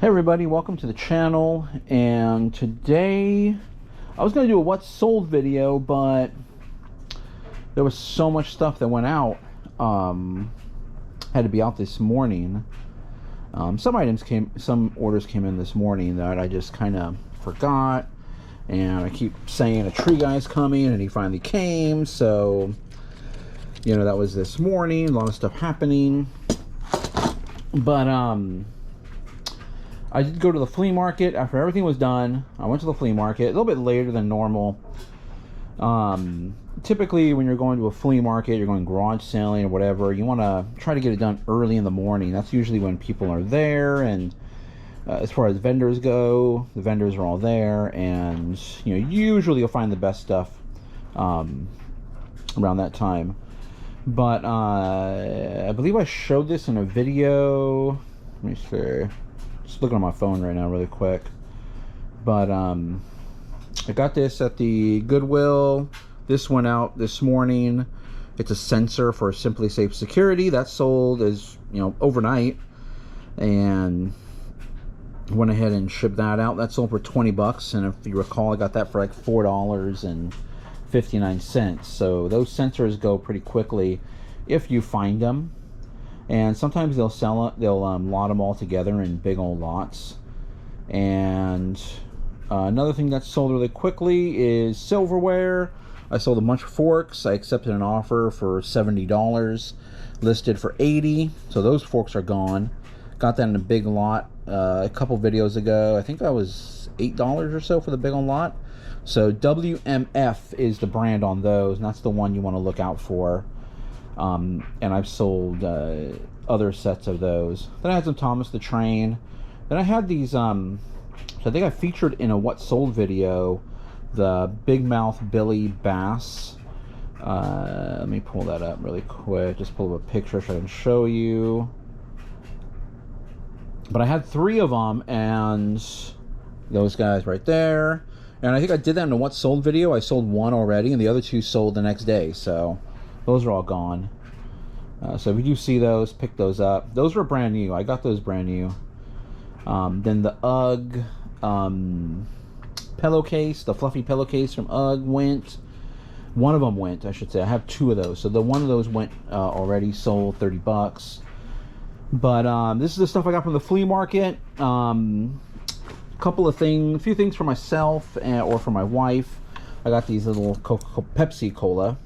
Hey everybody, welcome to the channel. And today I was going to do a what's sold video, but there was so much stuff that went out. Had to be out this morning. Some orders came in this morning that I just kind of forgot, and I keep saying a tree guy's coming, and he finally came. So that was this morning. A lot of stuff happening, but I did go to the flea market after everything was done. I went to the flea market a little bit later than normal. Typically when you're going to a flea market, you're going garage selling or whatever, you want to try to get it done early in the morning. That's usually when people are there, and as far as vendors go, the vendors are all there, and usually you'll find the best stuff around that time. But I believe I showed this in a video. Let me see. Just looking on my phone right now really quick. But I got this at the Goodwill. This went out this morning. It's a sensor for Simply Safe security. That sold as overnight, and went ahead and shipped that out. That sold for 20 bucks, and if you recall, I got that for like $4.59. So those sensors go pretty quickly if you find them. And sometimes they'll sell it, they'll lot them all together in big old lots. And another thing that sold really quickly is silverware. I sold a bunch of forks. I accepted an offer for $70, listed for $80. So those forks are gone. Got that in a big lot a couple videos ago. I think that was $8 or so for the big old lot. So WMF is the brand on those, and that's the one you want to look out for. And I've sold other sets of those. Then I had some Thomas the Train. Then I had these, so I think I featured in a what sold video, the Big Mouth Billy Bass. Let me pull that up really quick. Just pull up a picture so I can show you. But I had 3 of them, and those guys right there. And I think I did that in a what sold video. I sold 1 already, and the other 2 sold the next day. So those are all gone. So if you do see those, pick those up. Those were brand new. I got those brand new. Then the UGG pillowcase, the fluffy pillowcase from UGG went. One of them went, I should say. I have 2 of those. So the one of those went already, sold 30 bucks. But this is the stuff I got from the flea market. Couple of things, a few things for myself or for my wife. I got these little Pepsi Cola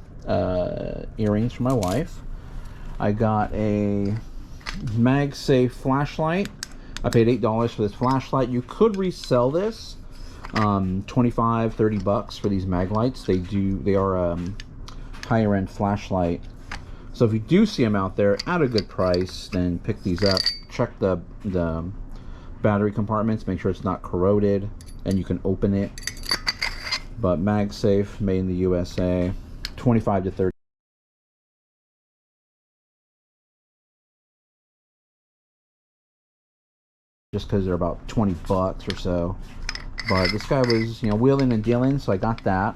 earrings for my wife. I got a MagSafe flashlight. I paid $8 for this flashlight. You could resell this 25-30 bucks for these mag lights. They are higher end flashlight. So if you do see them out there at a good price, then pick these up. Check the battery compartments, make sure it's not corroded, and you can open it. But MagSafe, made in the USA, 25 to 30. Just because they're about 20 bucks or so. But this guy was, wheeling and dealing, so I got that.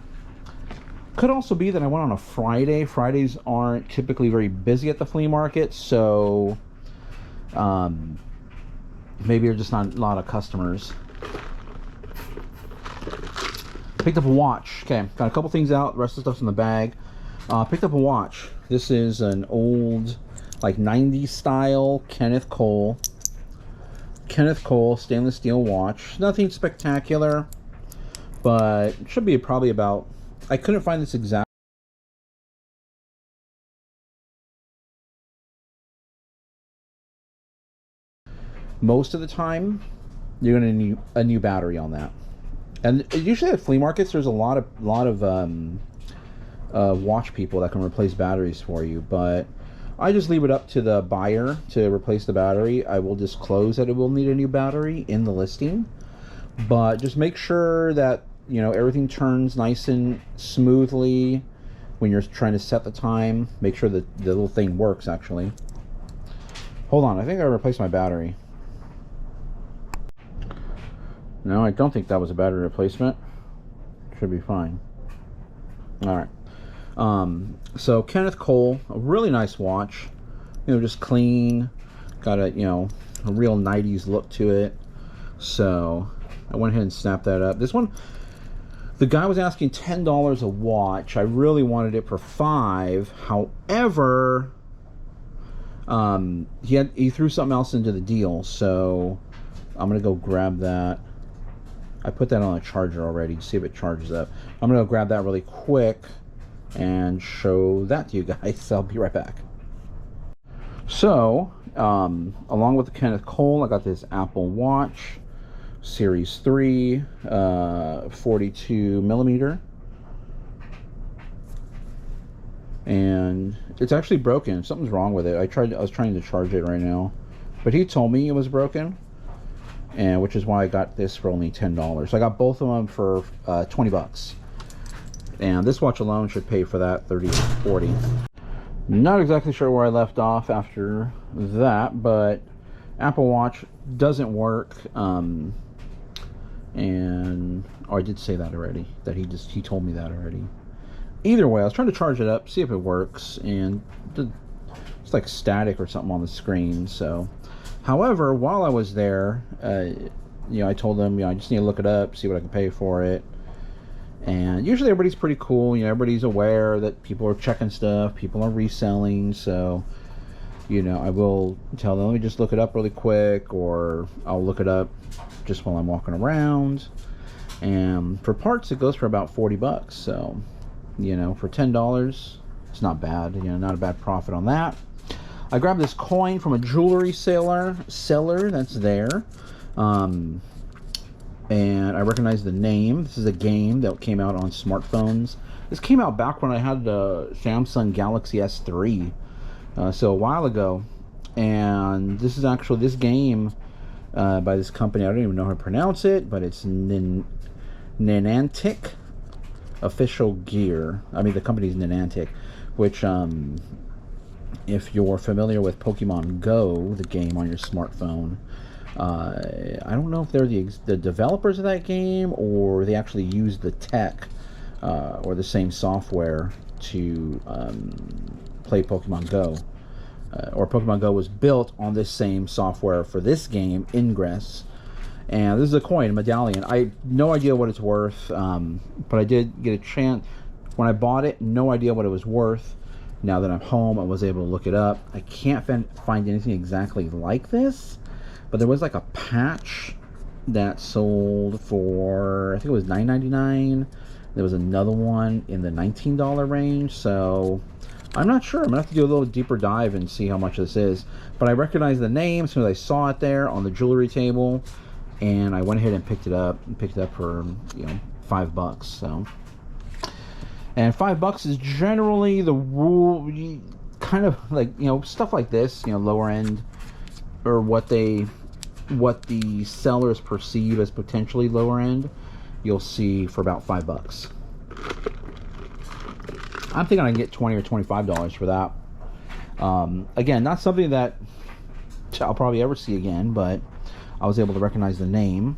Could also be that I went on a Friday. Fridays aren't typically very busy at the flea market, so maybe there's just not a lot of customers. Picked up a watch. Okay, got a couple things out. The rest of the stuff's in the bag. Picked up a watch. This is an old, like 90s style Kenneth Cole stainless steel watch. Nothing spectacular, but it should be probably about. I couldn't find this exact. Most of the time, you're gonna need a new battery on that. And usually at flea markets, there's a lot of watch people that can replace batteries for you. But I just leave it up to the buyer to replace the battery. I will disclose that it will need a new battery in the listing, but just make sure that everything turns nice and smoothly when you're trying to set the time. Make sure that the little thing works actually. Hold on, I think I replaced my battery. No, I don't think that was a battery replacement. Should be fine. All right. So Kenneth Cole, a really nice watch. Just clean. Got a real 90s look to it. So I went ahead and snapped that up. This one, the guy was asking $10 a watch. I really wanted it for $5. However, he threw something else into the deal, so I'm gonna go grab that. I put that on a charger already to see if it charges up. I'm gonna go grab that really quick and show that to you guys. So I'll be right back. So, along with the Kenneth Cole, I got this Apple Watch Series 3, 42 millimeter. And it's actually broken. Something's wrong with it. I was trying to charge it right now, but he told me it was broken, and which is why I got this for only $10. So I got both of them for 20 bucks. And this watch alone should pay for that 30 to 40. Not exactly sure where I left off after that, but Apple Watch doesn't work. And I did say that already. That he told me that already. Either way, I was trying to charge it up, see if it works, and it's like static or something on the screen. So, however, while I was there, I told them, I just need to look it up, see what I can pay for it. And usually everybody's pretty cool. Everybody's aware that people are checking stuff, people are reselling. So, I will tell them, let me just look it up really quick, or I'll look it up just while I'm walking around. And for parts, it goes for about 40 bucks. So, for $10, it's not bad. Not a bad profit on that. I grabbed this coin from a jewelry seller that's there. And I recognize the name. This is a game that came out on smartphones. This came out back when I had the Samsung Galaxy S3, so a while ago. And this is actually this game by this company. I don't even know how to pronounce it, but it's Niantic Official Gear. I mean, the company's Niantic, which, if you're familiar with Pokemon Go, the game on your smartphone, I don't know if they're the developers of that game, or they actually use the tech or the same software to play Pokemon Go. Or Pokemon Go was built on this same software for this game, Ingress. And this is a coin, a medallion. I have no idea what it's worth, but I did get a chance. When I bought it, no idea what it was worth. Now that I'm home, I was able to look it up. I can't find anything exactly like this. But there was like a patch that sold for, I think it was $9.99. There was another one in the $19 range. So I'm not sure. I'm going to have to do a little deeper dive and see how much this is. But I recognize the name as soon as I saw it there on the jewelry table. And I went ahead and picked it up. For, $5. So, and $5 is generally the rule. Kind of like, stuff like this, lower end, or what the sellers perceive as potentially lower end, you'll see for about $5. I'm thinking I can get $20 or $25 for that. Again, not something that I'll probably ever see again, but I was able to recognize the name.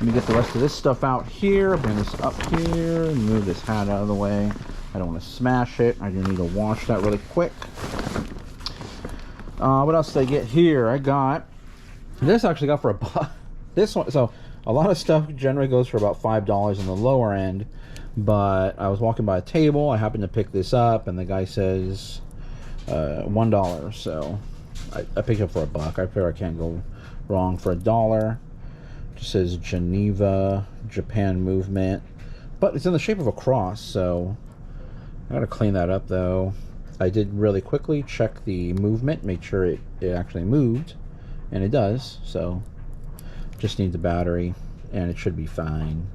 Let me get the rest of this stuff out here, bring this up here, move this hat out of the way. I don't want to smash it. I do need to wash that really quick. What else did I get here? I got this. Actually got for $1. This one, so a lot of stuff generally goes for about $5 on the lower end, but I was walking by a table, I happened to pick this up, and the guy says $1, so I picked it up for $1. I figure I can't go wrong for $1. It just says Geneva, Japan movement, but it's in the shape of a cross, so I gotta clean that up though. I did really quickly check the movement, make sure it actually moved, and it does. So just needs a battery and it should be fine.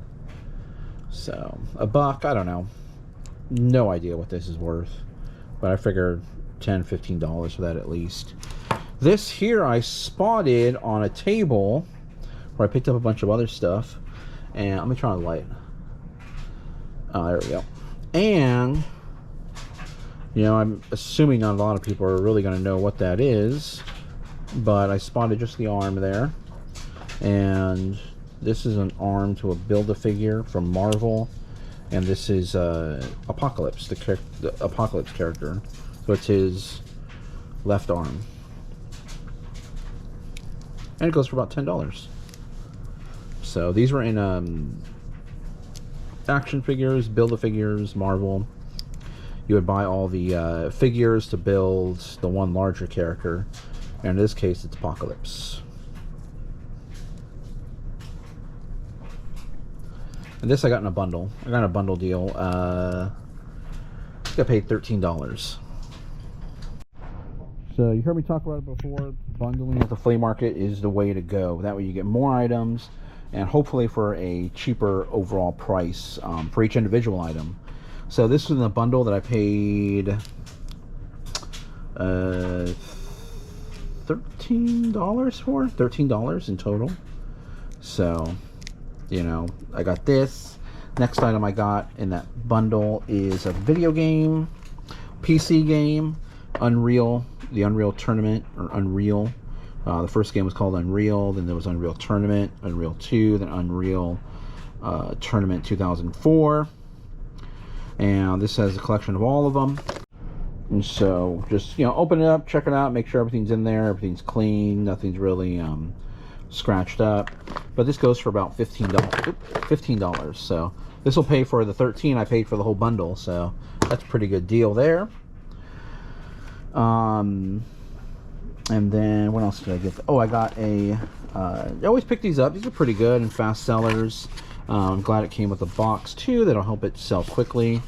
So $1, I don't know, no idea what this is worth, but I figured $10, $15 for that at least. This here I spotted on a table where I picked up a bunch of other stuff, and let me try to light. Oh, there we go. And I'm assuming not a lot of people are really going to know what that is, but I spotted just the arm there. And this is an arm to a Build-A-Figure from Marvel, and this is Apocalypse, the Apocalypse character. So it's his left arm, and it goes for about $10. So these were in action figures, Build-A-Figures, Marvel. You would buy all the figures to build the one larger character. And in this case, it's Apocalypse. And this I got in a bundle. I got a bundle deal. I think I paid $13. So you heard me talk about it before. Bundling at the flea market is the way to go. That way you get more items, and hopefully for a cheaper overall price for each individual item. So this was in a bundle that I paid $13 for. $13 in total. So, you know, I got this. Next item I got in that bundle is a video game, PC game, Unreal, the Unreal Tournament, or Unreal. The first game was called Unreal, then there was Unreal Tournament, Unreal 2, then Unreal Tournament 2004. And this has a collection of all of them. And so just, you know, open it up, check it out, make sure everything's in there, everything's clean, nothing's really scratched up. But this goes for about $15. So this will pay for the $13 I paid for the whole bundle, so that's a pretty good deal there. And then what else did I get? Oh, I got a I always pick these up. These are pretty good and fast sellers. I'm glad it came with a box too. That'll help it sell quickly.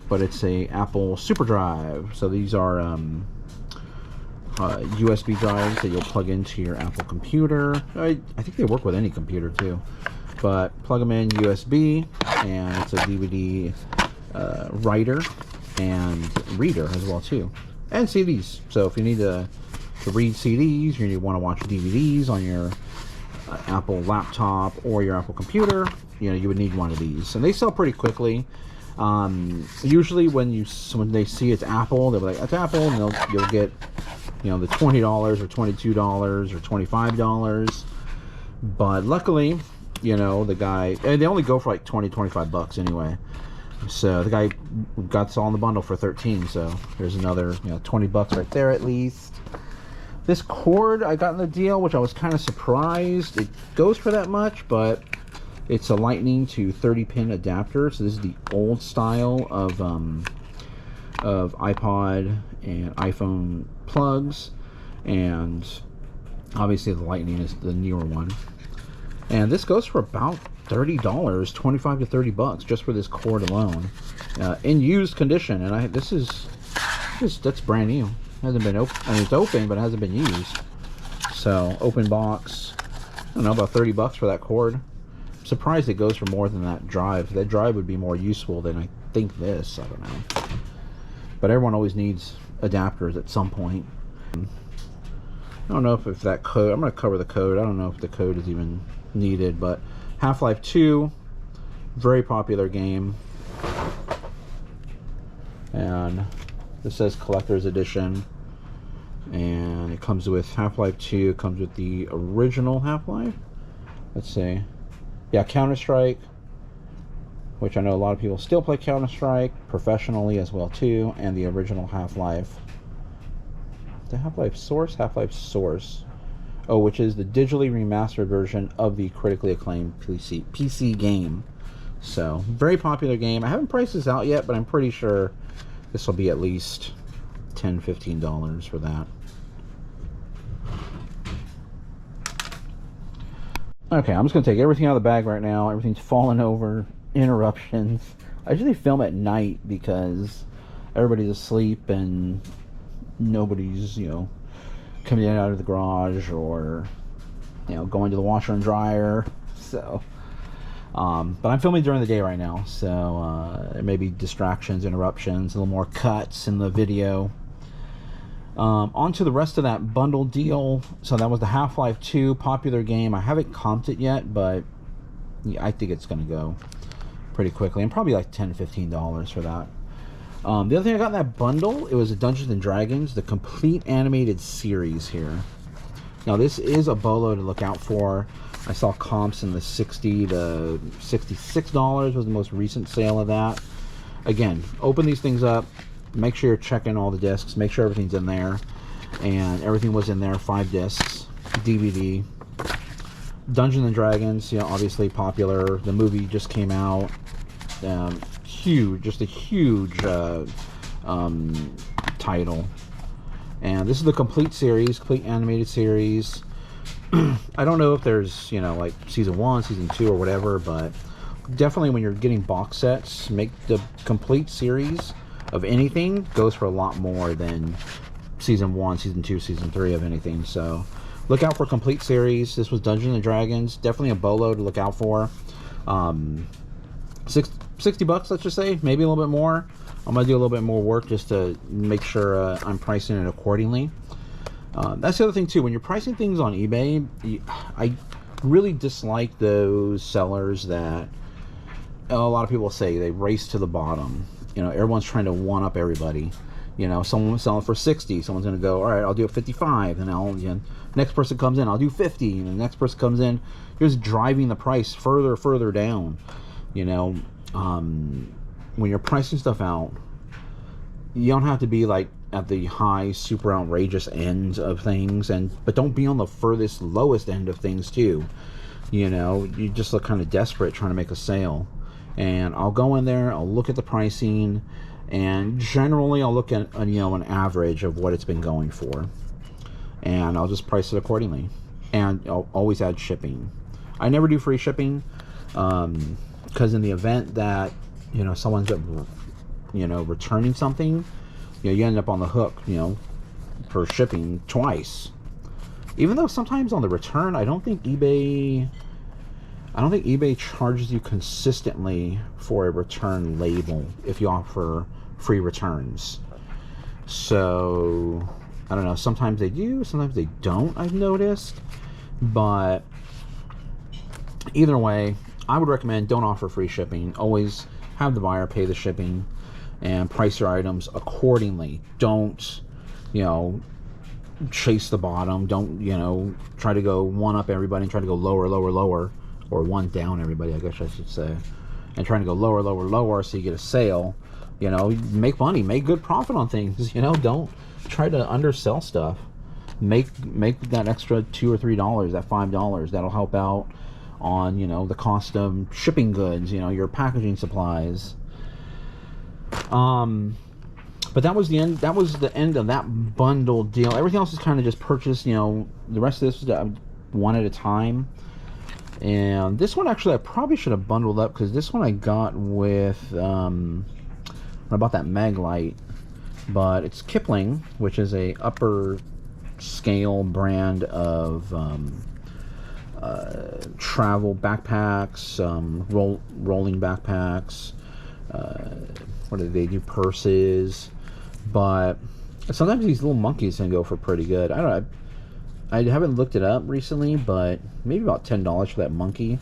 But it's a Apple Super Drive. So these are USB drives that you'll plug into your Apple computer. I think they work with any computer too. But plug them in USB, and it's a DVD writer and reader as well too, and CDs. So if you need to read CDs, you want to watch DVDs on your Apple laptop or your Apple computer, you know, you would need one of these. And they sell pretty quickly. Usually when they see it's Apple, they'll be like, it's Apple, and you'll get, you know, the $20 or $22 or $25. But luckily, you know, the guy, and they only go for like 20-25 bucks anyway. So the guy got this all in the bundle for 13. So there's another, you know, 20 bucks right there at least. This cord I got in the deal, which I was kind of surprised. It goes for that much, but it's a lightning to 30-pin adapter. So this is the old style of iPod and iPhone plugs, and obviously the lightning is the newer one. And this goes for about $30, 25 to 30 bucks just for this cord alone, in used condition. And that's brand new. Hasn't been open. I mean, it's open, but it hasn't been used. So open box. I don't know, about 30 bucks for that cord. I'm surprised it goes for more than that drive. That drive would be more useful than I think this. I don't know. But everyone always needs adapters at some point. I don't know if that code, I'm going to cover the code. I don't know if the code is even needed, but Half-Life 2, very popular game. And this says Collector's Edition. And it comes with Half-Life 2, it comes with the original Half-Life. Let's see. Yeah, Counter-Strike, which I know a lot of people still play Counter-Strike professionally as well too, and the original Half-Life. The Half-Life Source? Half-Life Source. Oh, which is the digitally remastered version of the critically acclaimed PC game. So, very popular game. I haven't priced this out yet, but I'm pretty sure this will be at least $10-15 for that. Okay, I'm just going to take everything out of the bag right now. Everything's falling over. Interruptions. I usually film at night because everybody's asleep and nobody's, you know, coming in and out of the garage or, you know, going to the washer and dryer. So, but I'm filming during the day right now, so there may be distractions, interruptions, a little more cuts in the video. On to the rest of that bundle deal. So that was the Half-Life 2 popular game. I haven't comped it yet, but yeah, I think it's going to go pretty quickly, and probably like $10-15 for that. The other thing I got in that bundle, it was a Dungeons and Dragons, the complete animated series here. Now this is a bolo to look out for. I saw comps in the $60 to $66 was the most recent sale of that. Again, open these things up, make sure you're checking all the discs, make sure everything's in there, and everything was in there. 5 discs, DVD, Dungeons and Dragons, you know, obviously popular. The movie just came out. Huge, just a huge title. And this is the complete series, complete animated series. I don't know if there's, you know, like season 1, season 2, or whatever, but definitely when you're getting box sets, make the complete series of anything goes for a lot more than season 1, season 2, season 3 of anything. So look out for complete series. This was Dungeons and Dragons. Definitely a bolo to look out for. $60, let's just say, maybe a little bit more. I'm gonna do a little bit more work just to make sure I'm pricing it accordingly. That's the other thing too. When you're pricing things on eBay, I really dislike those sellers that a lot of people say they race to the bottom. You know, everyone's trying to one up everybody. You know, someone was selling for 60. Someone's gonna go, all right, I'll do it 55, and next person comes in, I'll do 50, and the next person comes in. You're just driving the price further down. You know, when you're pricing stuff out, you don't have to be like at the high, super outrageous end of things, but don't be on the furthest, lowest end of things too. You know, you just look kind of desperate trying to make a sale. And I'll go in there, I'll look at the pricing, and generally I'll look at you know, an average of what it's been going for, and I'll just price it accordingly. And I'll always add shipping. I never do free shipping, because in the event that, you know, someone's, you know, returning something, you know, you end up on the hook, you know, for shipping twice. Even though sometimes on the return, I don't think eBay charges you consistently for a return label if you offer free returns. So I don't know, sometimes they do, sometimes they don't, I've noticed. But either way, I would recommend don't offer free shipping. Always have the buyer pay the shipping and price your items accordingly. Don't, you know, chase the bottom. Don't, you know, try to go one up everybody and try to go lower, or one down everybody, I guess I should say, and trying to go lower so you get a sale. You know, make money, make good profit on things. You know, don't try to undersell stuff. Make that extra $2 or $3, that $5. That'll help out on, you know, the cost of shipping goods, you know, your packaging supplies. But that was the end. That was the end of that bundle deal. Everything else is kind of just purchased. You know, the rest of this was one at a time. And this one actually I probably should have bundled up, because this one I got with when I bought that Mag Light. But it's Kipling, which is a upper scale brand of travel backpacks, rolling backpacks. What do they do? Purses. But sometimes these little monkeys can go for pretty good. I don't know. I haven't looked it up recently, but maybe about $10 for that monkey.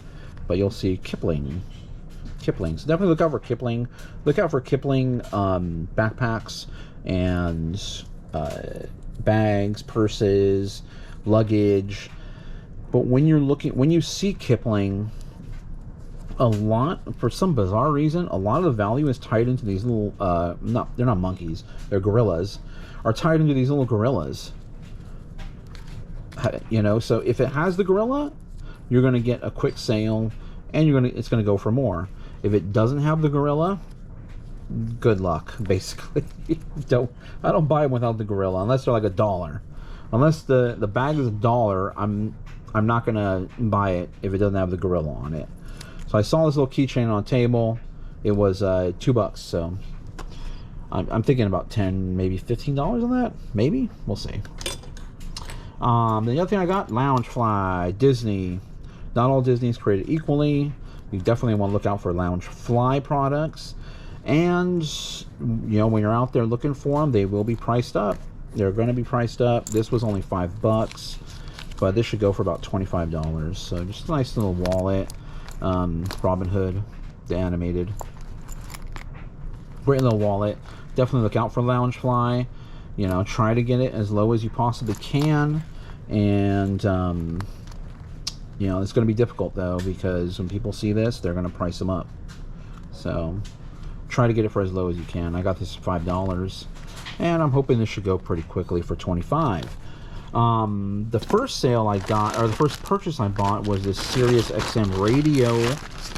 But you'll see Kipling. So definitely look out for Kipling. Look out for Kipling backpacks and bags, purses, luggage. But when you see Kipling, a lot, for some bizarre reason, a lot of the value is tied into these little, they're not monkeys, they're gorillas, are tied into these little gorillas. You know, so if it has the gorilla, you're going to get a quick sale, and it's going to go for more. If it doesn't have the gorilla, good luck, basically. I don't buy them without the gorilla, unless they're like $1. Unless the bag is $1, I'm not going to buy it if it doesn't have the gorilla on it. So I saw this little keychain on a table. It was $2, so I'm thinking about $10, maybe $15 on that. Maybe, we'll see. The other thing I got, Loungefly, Disney. Not all Disney is created equally. You definitely want to look out for Loungefly products. And, you know, when you're out there looking for them, they will be priced up. They're going to be priced up. This was only $5, but this should go for about $25. So just a nice little wallet. Robin Hood, the animated. Great little wallet. Definitely look out for Loungefly. You know, try to get it as low as you possibly can. And, you know, it's going to be difficult, though, because when people see this, they're going to price them up. So try to get it for as low as you can. I got this for $5, and I'm hoping this should go pretty quickly for $25. The first sale I got, or the first purchase I bought, was this Sirius XM radio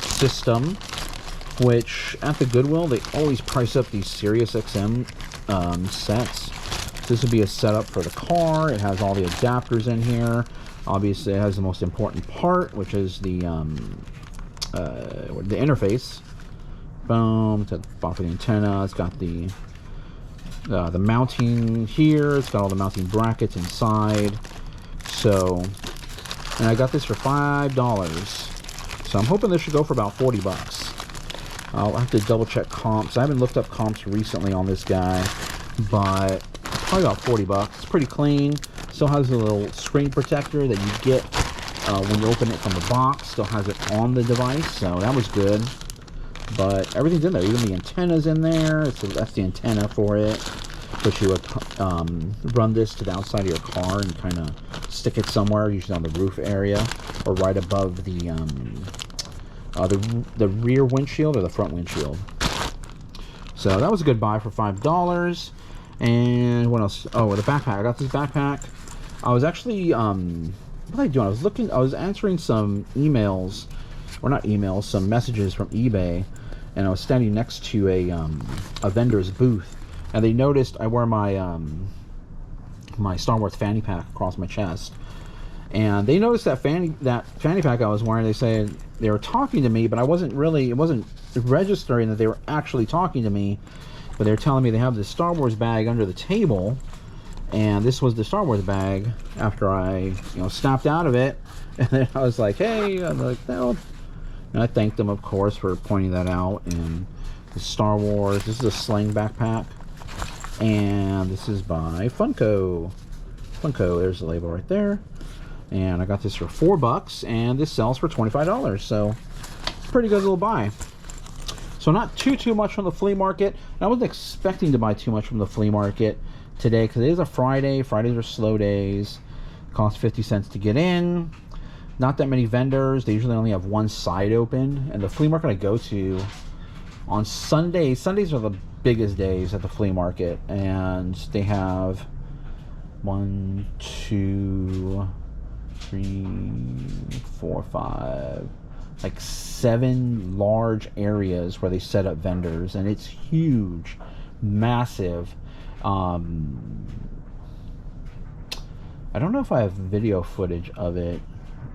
system, which at the Goodwill they always price up these Sirius XM sets. This would be a setup for the car. It has all the adapters in here. Obviously, it has the most important part, which is the interface. Boom, to for the antenna. It's got the mounting here. It's got all the mounting brackets inside. So, and I got this for $5. So I'm hoping this should go for about 40 bucks. I'll have to double check comps. I haven't looked up comps recently on this guy, but probably about 40 bucks. It's pretty clean. Still has a little screen protector that you get when you open it from the box. Still has it on the device, so that was good. But everything's in there. Even the antenna's in there. So that's the antenna for it. But you would run this to the outside of your car and kind of stick it somewhere, usually on the roof area or right above the rear windshield or the front windshield. So that was a good buy for $5. And what else? Oh, the backpack. I got this backpack. I was actually what was I doing? I was answering some emails, or not emails, some messages from eBay, and I was standing next to a vendor's booth, and they noticed I wear my my Star Wars fanny pack across my chest, and they noticed that fanny pack I was wearing. They said they were talking to me, but it wasn't registering that they were actually talking to me. But they were telling me they have this Star Wars bag under the table, and this was the Star Wars bag. After I, snapped out of it, and then I was like, "Hey," I'm like, "No," and I thanked them, of course, for pointing that out. And the Star Wars. This is a sling backpack, and this is by Funko. There's the label right there, and I got this for $4, and this sells for $25. So, pretty good little buy. So not too much from the flea market. I wasn't expecting to buy too much from the flea market today because it is a Friday. Fridays are slow days. It costs 50 cents to get in. Not that many vendors. They usually only have one side open. And the flea market I go to on Sundays. Sundays are the biggest days at the flea market. And they have 1, 2, 3, 4, 5... like 7 large areas where they set up vendors, and it's huge, massive. I don't know if I have video footage of it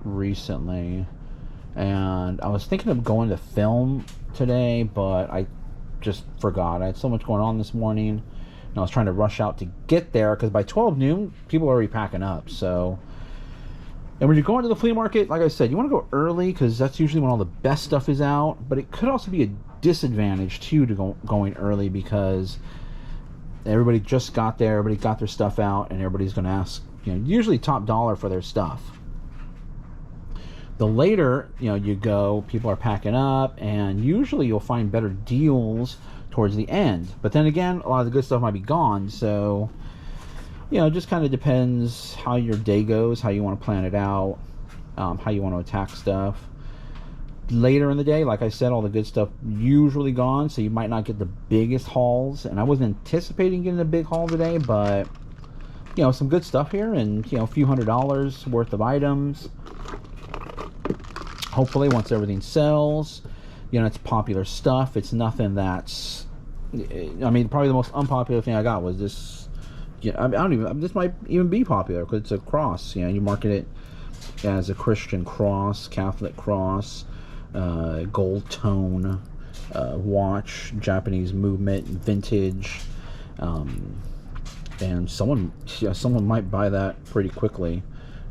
recently, and I was thinking of going to film today, but I just forgot. I had so much going on this morning, and I was trying to rush out to get there because by 12 noon people are already packing up. So, and when you're going to the flea market, like I said, you want to go early because that's usually when all the best stuff is out. But it could also be a disadvantage too to going early because everybody just got there, everybody got their stuff out, and everybody's going to ask, usually top dollar for their stuff. The later you go, people are packing up, and usually you'll find better deals towards the end. But then again, a lot of the good stuff might be gone, so it just kind of depends how your day goes, how you want to plan it out, how you want to attack stuff. Later in the day, like I said, all the good stuff usually gone, so you might not get the biggest hauls. And I wasn't anticipating getting a big haul today, but some good stuff here, and a few $100s worth of items. Hopefully, once everything sells, it's popular stuff. It's nothing that's, probably the most unpopular thing I got was this. I don't even. This might even be popular because it's a cross. You market it as a Christian cross, Catholic cross, gold tone watch, Japanese movement, vintage, and someone might buy that pretty quickly,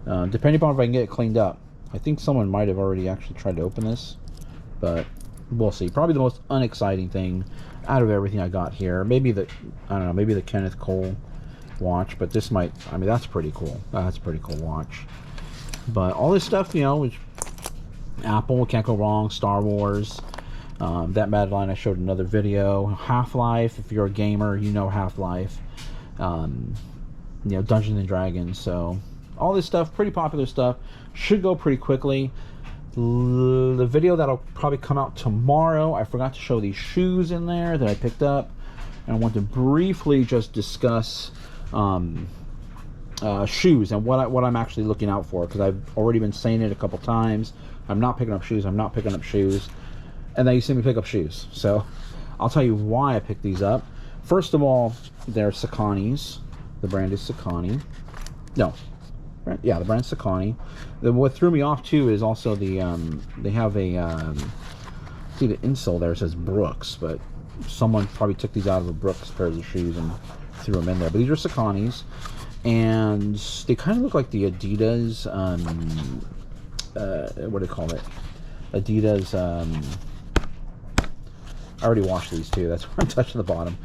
depending upon if I can get it cleaned up. I think someone might have already actually tried to open this, but we'll see. Probably the most unexciting thing out of everything I got here. Maybe the Kenneth Cole watch, but this might, that's pretty cool. That's a pretty cool watch. But all this stuff, which Apple, can't go wrong. Star Wars, that Mad Line I showed another video. Half-Life, if you're a gamer, Half-Life. Dungeons and Dragons. So all this stuff, pretty popular stuff, should go pretty quickly. The video that'll probably come out tomorrow, I forgot to show these shoes in there that I picked up, and I want to briefly just discuss shoes and what I'm actually looking out for, because I've already been saying it a couple times. I'm not picking up shoes. I'm not picking up shoes. And then you see me pick up shoes. So I'll tell you why I picked these up. First of all, they're Saucony's. The brand is Saucony. No. Yeah, the brand's Saucony. What threw me off too is also the they have a see the insole there says Brooks, but someone probably took these out of a Brooks pair of shoes and threw them in there. But these are Saucony's, and they kind of look like the Adidas. What do you call it? Adidas. I already washed these too. That's why I'm touching the bottom.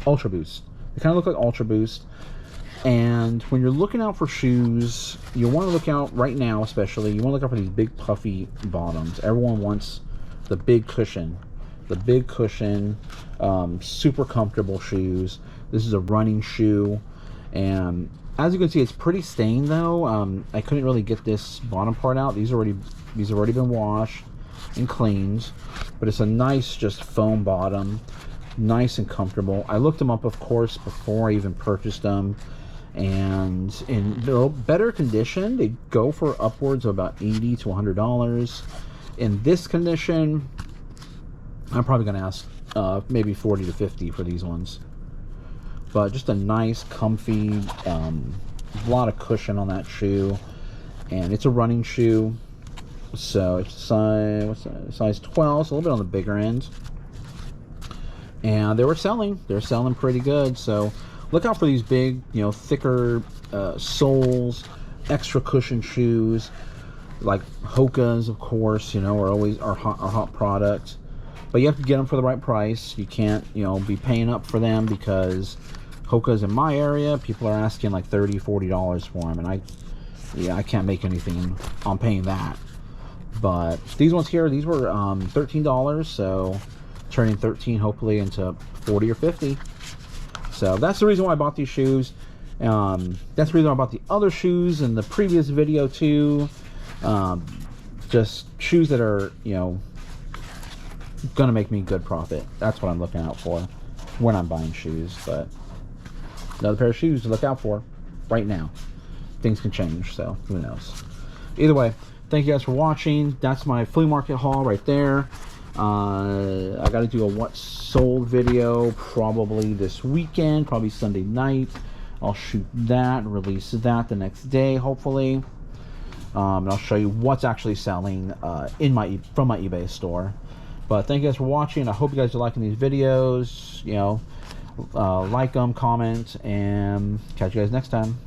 Ultra Boost. They kind of look like Ultra Boost. And when you're looking out for shoes, you want to look out right now, especially. You want to look out for these big puffy bottoms. Everyone wants the big cushion. The big cushion, super comfortable shoes. This is a running shoe, and as you can see, it's pretty stained though. I couldn't really get this bottom part out. These have already been washed and cleaned, but it's a nice just foam bottom, nice and comfortable. I looked them up, of course, before I even purchased them, and in better condition, they go for upwards of about $80 to $100. In this condition, I'm probably going to ask maybe $40 to $50 for these ones. But just a nice, comfy, a lot of cushion on that shoe, and it's a running shoe. So it's size 12, so a little bit on the bigger end. And they're selling pretty good. So look out for these big, thicker soles, extra cushion shoes, like Hoka's, of course. Are always our hot product. But you have to get them for the right price. You can't, be paying up for them, because Hoka's in my area, people are asking like $30, $40 for them, and I can't make anything on paying that. But these ones here, these were $13, so turning 13 hopefully into 40 or 50. So that's the reason why I bought these shoes. That's the reason why I bought the other shoes in the previous video too. Just shoes that are, gonna make me good profit. That's what I'm looking out for when I'm buying shoes. But another pair of shoes to look out for right now. Things can change, so who knows. Either way, thank you guys for watching. That's my flea market haul right there. I got to do a what sold video probably this weekend, probably Sunday night. I'll shoot that and release that the next day, hopefully. And I'll show you what's actually selling from my eBay store. But thank you guys for watching. I hope you guys are liking these videos. Like them, comment, and catch you guys next time.